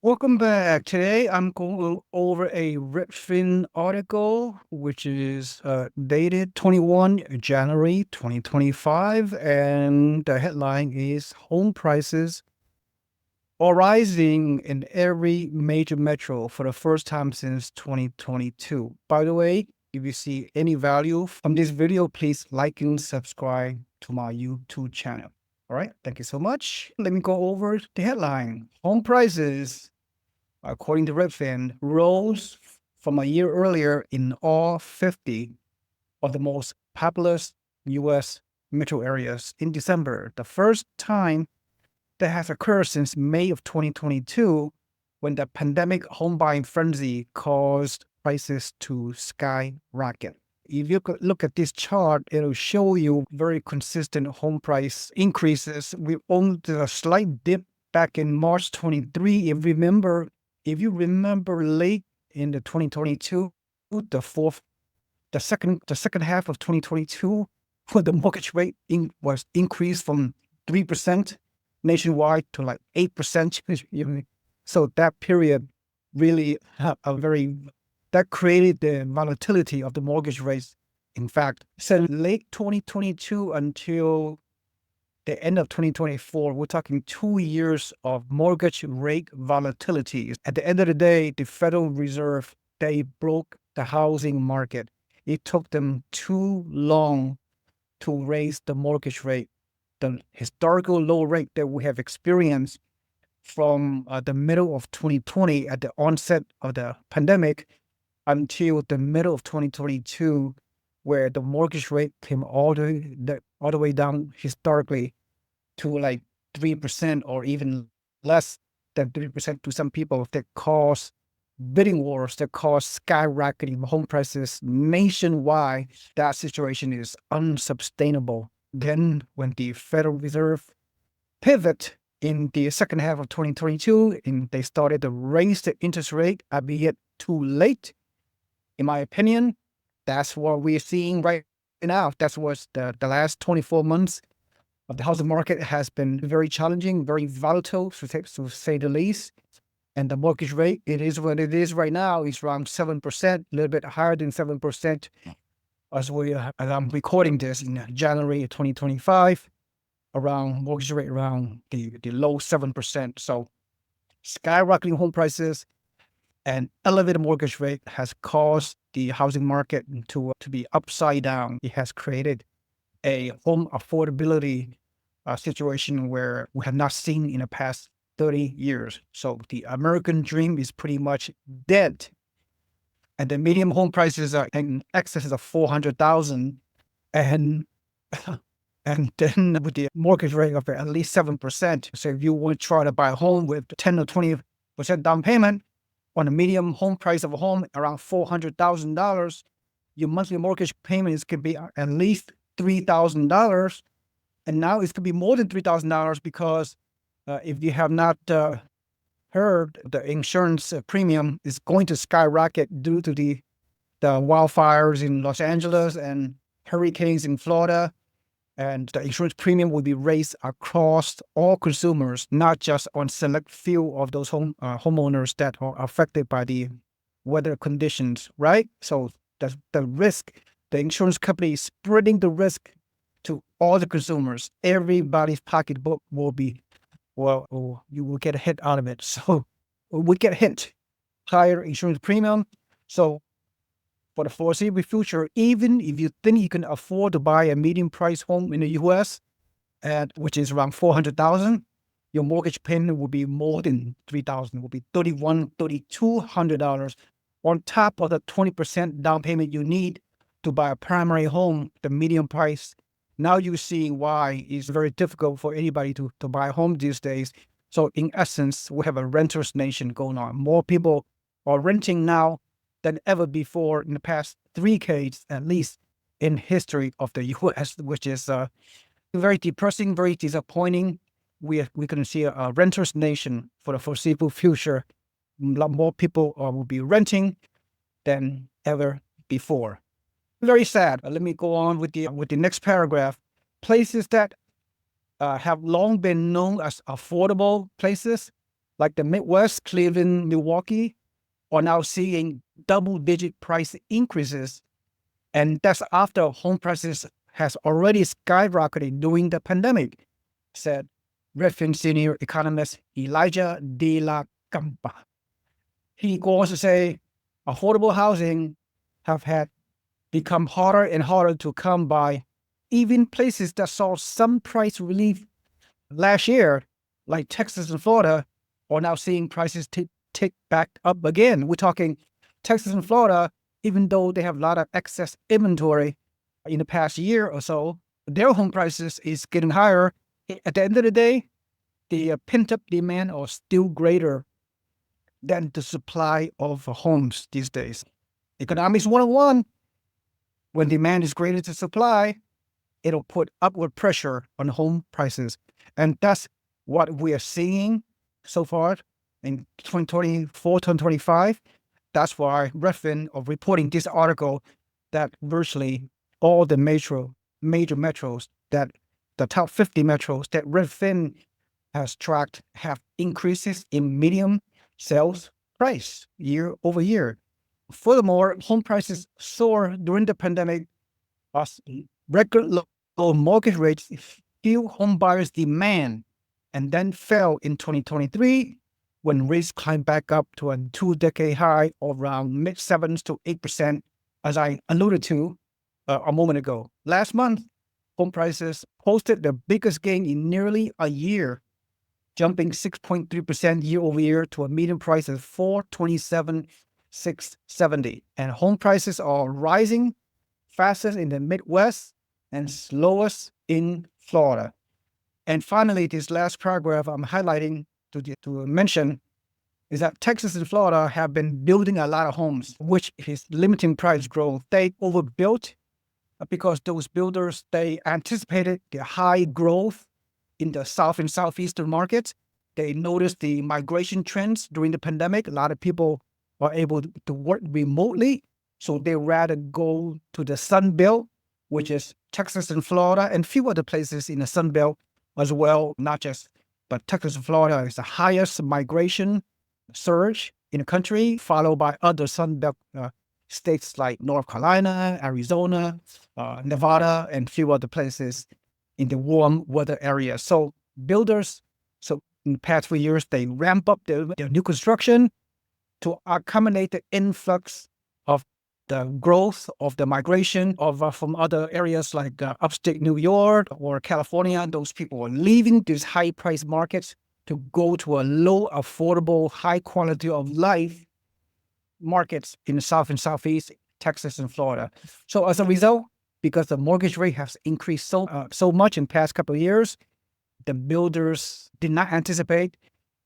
Welcome back. Today I'm going over a Redfin article, which is dated 21 January 2025. And the headline is Home Prices are Rising in Every Major Metro for the First Time Since 2022. By the way, if you see any value from this video, please like and subscribe to my YouTube channel. All right, thank you so much. Let me go over the headline. Home prices, according to Redfin, rose from a year earlier in all 50 of the most populous U.S. metro areas in December, the first time that has occurred since May of 2022, when the pandemic home buying frenzy caused prices to skyrocket. If you could look at this chart, it'll show you very consistent home price increases. We only did a slight dip back in March 23. If you remember late in the 2022, the second half of 2022, when the mortgage rate was increased from 3% nationwide to like 8%. So that period really had that created the volatility of the mortgage rates. In fact, since late 2022 until the end of 2024, we're talking 2 years of mortgage rate volatility. At the end of the day, the Federal Reserve, they broke the housing market. It took them too long to raise the mortgage rate. The historical low rate that we have experienced from the middle of 2020 at the onset of the pandemic until the middle of 2022, where the mortgage rate came all the way down historically to like 3% or even less than 3% to some people, that caused bidding wars, that caused skyrocketing home prices nationwide. That situation is unsustainable. Then when the Federal Reserve pivot in the second half of 2022, and they started to raise the interest rate, albeit too late, in my opinion, that's what we're seeing right now. That's what the last 24 months of the housing market has been very challenging, very volatile, to say the least. And the mortgage rate, it is what it is right now. It's around 7%, a little bit higher than 7% as I'm recording this in January of 2025, around mortgage rate around the low 7%. So skyrocketing home prices and elevated mortgage rate has caused the housing market to be upside down. It has created a home affordability situation where we have not seen in the past 30 years. So the American dream is pretty much dead. And the median home prices are in excess of 400,000, and and then with the mortgage rate of at least 7%. So if you want to try to buy a home with 10 or 20% down payment on a medium home price of a home around $400,000, your monthly mortgage payments could be at least $3,000. And now it could be more than $3,000 because if you have not heard, the insurance premium is going to skyrocket due to the wildfires in Los Angeles and hurricanes in Florida. And the insurance premium will be raised across all consumers, not just on select few of those homeowners that are affected by the weather conditions, right? So the risk, the insurance company is spreading the risk to all the consumers. Everybody's pocketbook will be, well, you will get a hit out of it. So we get hit, higher insurance premium. So for the foreseeable future, even if you think you can afford to buy a medium price home in the US, which is around 400,000, your mortgage payment will be more than 3,000, will be $3,100, $3,200 on top of the 20% down payment you need to buy a primary home, the medium price. Now you're seeing why it's very difficult for anybody to buy a home these days. So in essence, we have a renter's nation going on. More people are renting now than ever before in the past 3 decades, at least in history of the U.S., which is very depressing, very disappointing. We're going to see a renter's nation for the foreseeable future. A lot more people will be renting than ever before. Very sad. Let me go on with the next paragraph. Places that have long been known as affordable places, like the Midwest, Cleveland, Milwaukee, are now seeing double-digit price increases, and that's after home prices has already skyrocketed during the pandemic, said Redfin senior economist Elijah De La Campa. He goes to say affordable housing have had become harder and harder to come by. Even places that saw some price relief last year, like Texas and Florida, are now seeing prices tick back up again. We're talking Texas and Florida, even though they have a lot of excess inventory in the past year or so, their home prices is getting higher. At the end of the day, the pent-up demand are still greater than the supply of homes these days. Economics 101, when demand is greater than supply, it'll put upward pressure on home prices. And that's what we are seeing so far in 2024, 2025. That's why Redfin are reporting this article that virtually all the major metros, that the top 50 metros that Redfin has tracked, have increases in median sales price year over year. Furthermore, home prices soar during the pandemic as record low mortgage rates fuel home buyers' demand, and then fell in 2023 when rates climbed back up to a two-decade high of around mid-7s to 8%, as I alluded to a moment ago. Last month, home prices posted the biggest gain in nearly a year, jumping 6.3% year over year to a median price of $427,670. And home prices are rising fastest in the Midwest and slowest in Florida. And finally, this last paragraph I'm highlighting to mention is that Texas and Florida have been building a lot of homes, which is limiting price growth. They overbuilt because those builders, they anticipated the high growth in the South and Southeastern markets. They noticed the migration trends during the pandemic. A lot of people are able to work remotely, so they rather go to the Sun Belt, which is Texas and Florida, and few other places in the Sun Belt as well, but Texas and Florida is the highest migration surge in the country, followed by other Sun Belt states like North Carolina, Arizona, Nevada, and few other places in the warm weather areas. So builders, in the past few years, they ramp up their new construction to accommodate the influx of the growth of the migration of from other areas like upstate New York or California. Those people are leaving these high-priced markets to go to a low, affordable, high quality of life markets in the South and Southeast, Texas and Florida. So as a result, because the mortgage rate has increased so much in the past couple of years, the builders did not anticipate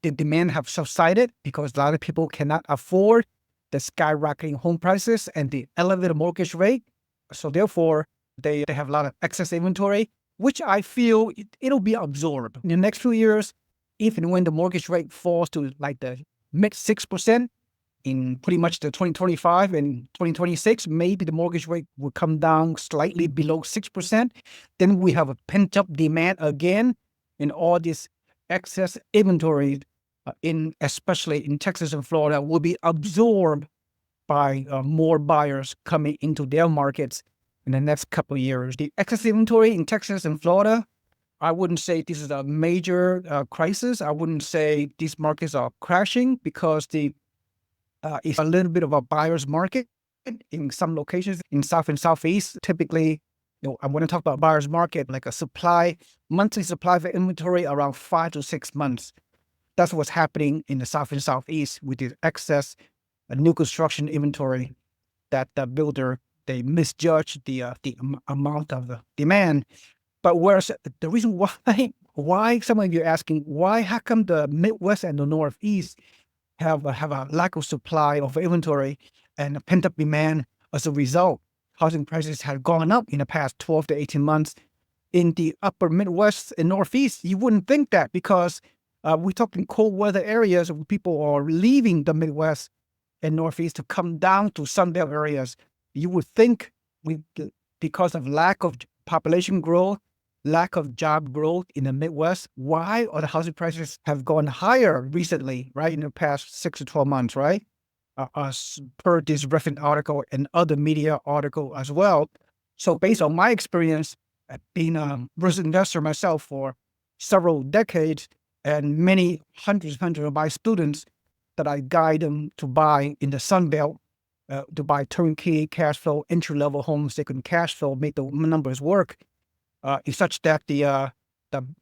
the demand have subsided because a lot of people cannot afford the skyrocketing home prices and the elevated mortgage rate. So therefore, they have a lot of excess inventory, which I feel it'll be absorbed. In the next few years, even when the mortgage rate falls to like the mid 6% in pretty much the 2025 and 2026, maybe the mortgage rate will come down slightly below 6%. Then we have a pent-up demand again in all this excess inventory especially in Texas and Florida, will be absorbed by more buyers coming into their markets in the next couple of years. The excess inventory in Texas and Florida, I wouldn't say this is a major crisis. I wouldn't say these markets are crashing because it's a little bit of a buyer's market in some locations in South and Southeast. Typically, I want to talk about buyer's market, like a monthly supply of inventory around 5 to 6 months. That's what's happening in the South and Southeast with the excess new construction inventory that the builder, they misjudge the amount of the demand. But whereas the reason why some of you are asking, how come the Midwest and the Northeast have a lack of supply of inventory and a pent-up demand as a result? Housing prices have gone up in the past 12 to 18 months. In the upper Midwest and Northeast, you wouldn't think that because we're talking cold weather areas where people are leaving the Midwest and Northeast to come down to Sunbelt areas. You would think because of lack of population growth lack of job growth in the Midwest. Why are the housing prices have gone higher recently, right? In the past 6 to 12 months, right? As per this Redfin article and other media article as well. So based on my experience, being a real estate investor myself for several decades and many hundreds of my students that I guide them to buy in the Sun Belt, to buy turnkey cash flow, entry-level homes, they can cash flow, make the numbers work, is such that the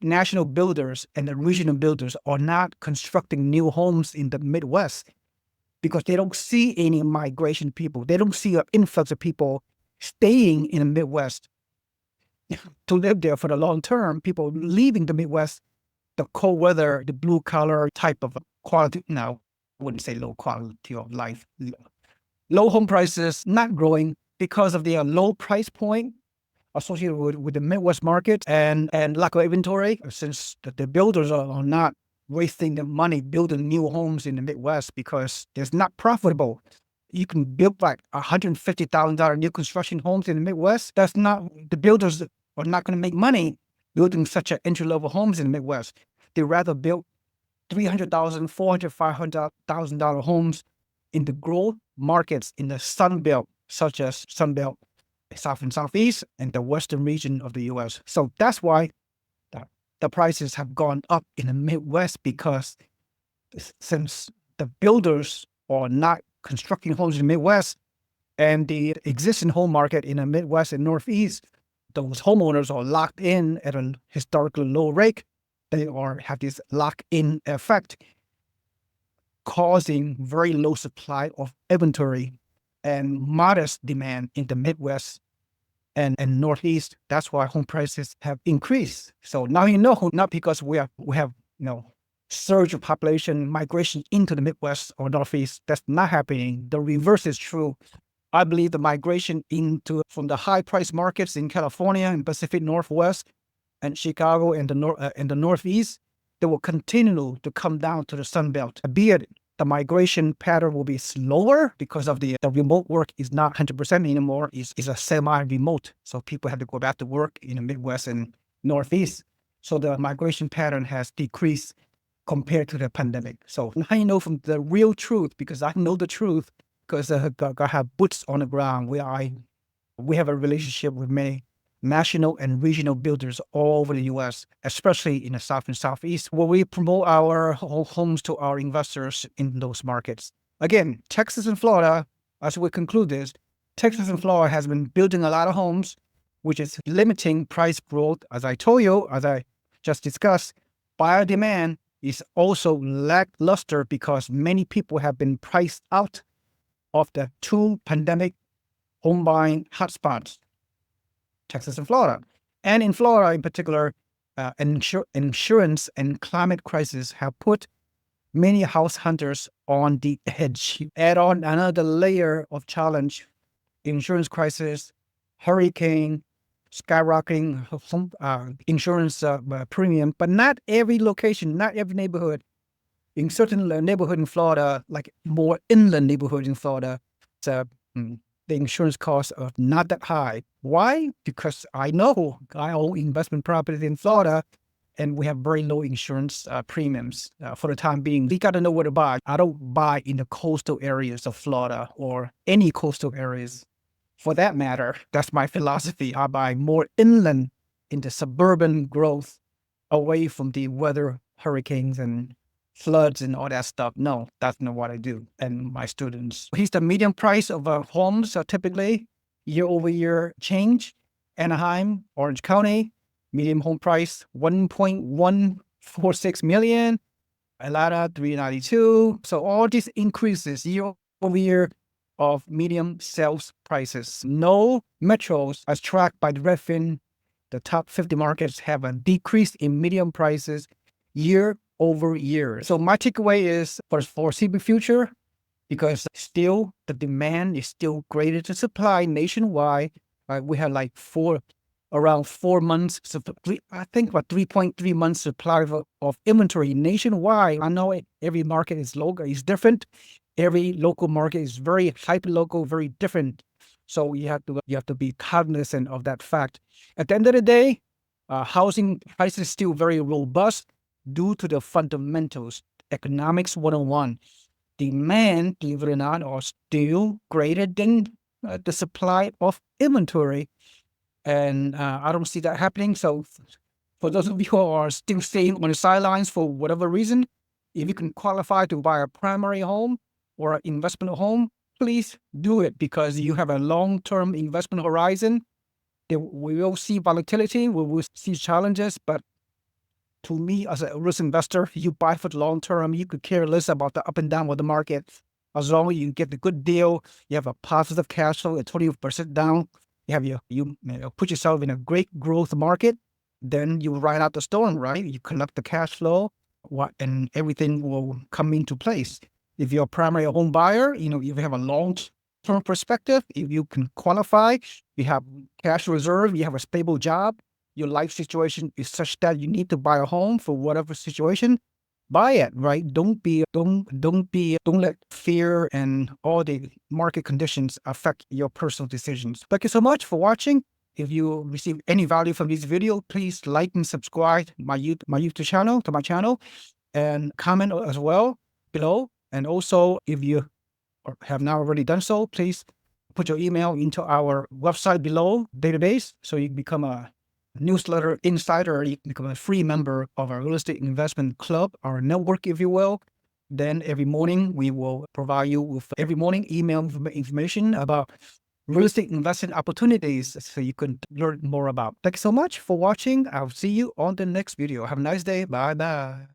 national builders and the regional builders are not constructing new homes in the Midwest because they don't see any migration people. They don't see an influx of people staying in the Midwest to live there for the long term. People leaving the Midwest, the cold weather, the blue collar type of quality. Now, I wouldn't say low quality of life. Low home prices not growing because of the low price point associated with the Midwest market and lack of inventory, since the builders are not wasting the money building new homes in the Midwest because it's not profitable. You can build like $150,000 new construction homes in the Midwest. That's not, the builders are not going to make money building such a entry-level homes in the Midwest. They rather build $300,000, $400,000, $500,000 homes in the growth markets in the Sun Belt, such as Sun Belt, South and Southeast, and the Western region of the U.S. So that's why the prices have gone up in the Midwest, because since the builders are not constructing homes in the Midwest and the existing home market in the Midwest and Northeast, those homeowners are locked in at a historically low rate. They have this lock-in effect, causing very low supply of inventory and modest demand in the Midwest and Northeast. That's why home prices have increased. So now not because we have surge of population migration into the Midwest or Northeast. That's not happening. The reverse is true. I believe the migration from the high price markets in California and Pacific Northwest and Chicago and the Northeast, they will continue to come down to the Sun Belt. Be it the migration pattern will be slower because of the remote work is not 100% anymore. Is a semi-remote. So people have to go back to work in the Midwest and Northeast. So the migration pattern has decreased compared to the pandemic. So now you know from the real truth, because I know the truth, because I have boots on the ground where we have a relationship with many national and regional builders all over the U.S., especially in the South and Southeast, where we promote our homes to our investors in those markets. Again, Texas and Florida, as we conclude this, Texas and Florida has been building a lot of homes, which is limiting price growth. As I told you, as I just discussed, buyer demand is also lackluster because many people have been priced out of the two pandemic home buying hotspots, Texas and Florida. And in Florida in particular, insurance and climate crisis have put many house hunters on the edge. Add on another layer of challenge, insurance crisis, hurricane, skyrocketing insurance premium, but not every location, not every neighborhood. In certain neighborhood in Florida, like more inland neighborhood in Florida, the insurance costs are not that high. Why? Because I own investment properties in Florida, and we have very low insurance premiums for the time being. We got to know where to buy. I don't buy in the coastal areas of Florida or any coastal areas. For that matter, that's my philosophy. I buy more inland in the suburban growth, away from the weather, hurricanes and floods and all that stuff. No, that's not what I do. And my students. Here's the median price of homes typically year over year change. Anaheim, Orange County, median home price $1.146 million. Atlanta, $392. So all these increases year over year of medium sales prices. No metros, as tracked by the Redfin, the top 50 markets have a decrease in median prices year over year. So my takeaway is for the foreseeable future, because still the demand is still greater than supply nationwide. We have like around 4 months, I think about 3.3 months supply of inventory nationwide. I know every market is local, is different. Every local market is very hyper-local, very different. So you have to be cognizant of that fact. At the end of the day, Housing prices still very robust due to the fundamentals. Economics 101. Demand, believe it or not, are still greater than the supply of inventory. And I don't see that happening. So for those of you who are still staying on the sidelines for whatever reason, if you can qualify to buy a primary home or an investment home, please do it because you have a long-term investment horizon. We will see volatility, we will see challenges, but to me, as a risk investor, you buy for the long term. You could care less about the up and down of the market. As long as you get the good deal, you have a positive cash flow at 20% down, you put yourself in a great growth market, then you ride out the storm, right? You collect the cash flow, and everything will come into place. If you're a primary home buyer, if you have a long-term perspective, if you can qualify, you have cash reserve, you have a stable job, your life situation is such that you need to buy a home for whatever situation, buy it, right? Don't let fear and all the market conditions affect your personal decisions. Thank you so much for watching. If you receive any value from this video, please like and subscribe to my YouTube channel, and comment as well below. And also, if you have not already done so, please put your email into our website below database so you can become a newsletter insider. You can become a free member of our real estate investment club, our network, if you will. Then every morning we will provide you with email information about real estate investment opportunities so you can learn more about. Thanks so much for watching. I'll see you on the next video. Have a nice day. Bye bye.